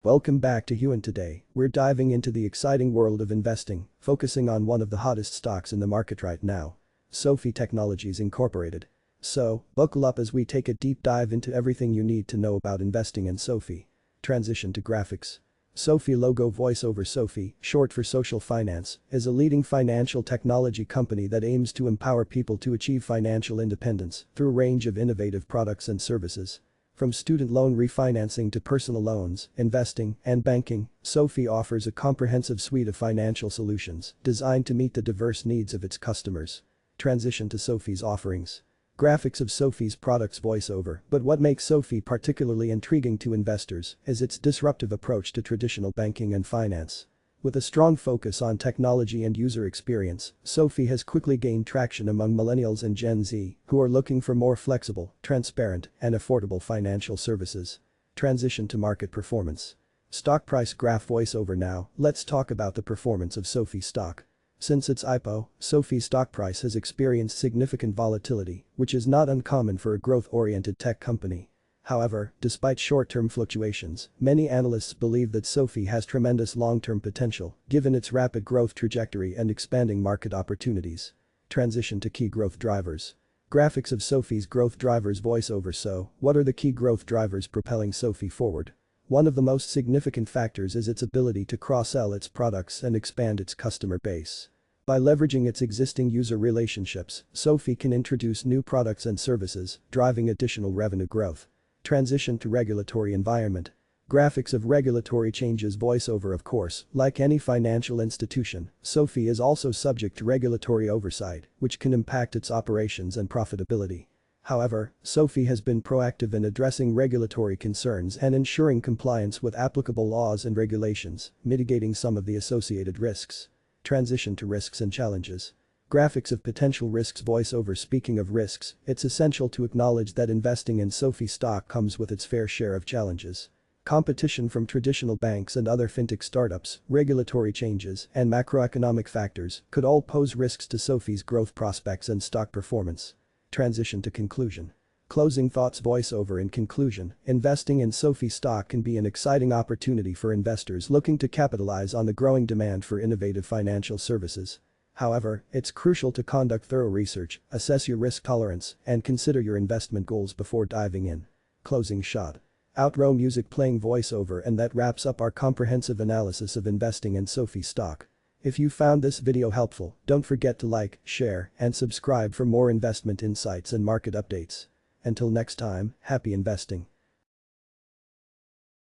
Welcome back to Huan. Today, we're diving into the exciting world of investing, focusing on one of the hottest stocks in the market right now, SOFI Technologies Incorporated. So, buckle up as we take a deep dive into everything you need to know about investing in SOFI. Transition to graphics. SOFI logo. Voiceover. SOFI, short for social finance, is a leading financial technology company that aims to empower people to achieve financial independence through a range of innovative products and services. From student loan refinancing to personal loans, investing, and banking, SOFI offers a comprehensive suite of financial solutions designed to meet the diverse needs of its customers. Transition to SOFI's offerings. Graphics of SOFI's products. Voiceover. But what makes SOFI particularly intriguing to investors is its disruptive approach to traditional banking and finance. With a strong focus on technology and user experience, SOFI has quickly gained traction among millennials and Gen Z who are looking for more flexible, transparent, and affordable financial services. Transition to market performance. Stock price graph. Voiceover. Now, let's talk about the performance of SOFI stock. Since its IPO, SOFI's stock price has experienced significant volatility, which is not uncommon for a growth-oriented tech company. However, despite short-term fluctuations, many analysts believe that SOFI has tremendous long-term potential, given its rapid growth trajectory and expanding market opportunities. Transition to key growth drivers. Graphics of SOFI's growth drivers. Voiceover. So, what are the key growth drivers propelling SOFI forward? One of the most significant factors is its ability to cross-sell its products and expand its customer base. By leveraging its existing user relationships, SOFI can introduce new products and services, driving additional revenue growth. Transition to regulatory environment. Graphics of regulatory changes. Voiceover. Of course, like any financial institution, SOFI is also subject to regulatory oversight, which can impact its operations and profitability. However, SOFI has been proactive in addressing regulatory concerns and ensuring compliance with applicable laws and regulations, mitigating some of the associated risks. Transition to risks and challenges. Graphics of potential risks. Voiceover. Speaking of risks, it's essential to acknowledge that investing in SOFI stock comes with its fair share of challenges. Competition from traditional banks and other fintech startups, regulatory changes, and macroeconomic factors could all pose risks to SOFI's growth prospects and stock performance. Transition to conclusion. Closing thoughts. Voiceover. In conclusion, investing in SOFI stock can be an exciting opportunity for investors looking to capitalize on the growing demand for innovative financial services. However, it's crucial to conduct thorough research, assess your risk tolerance, and consider your investment goals before diving in. Closing shot. Outro music playing. Voiceover. And that wraps up our comprehensive analysis of investing in SOFI stock. If you found this video helpful, don't forget to like, share, and subscribe for more investment insights and market updates. Until next time, happy investing.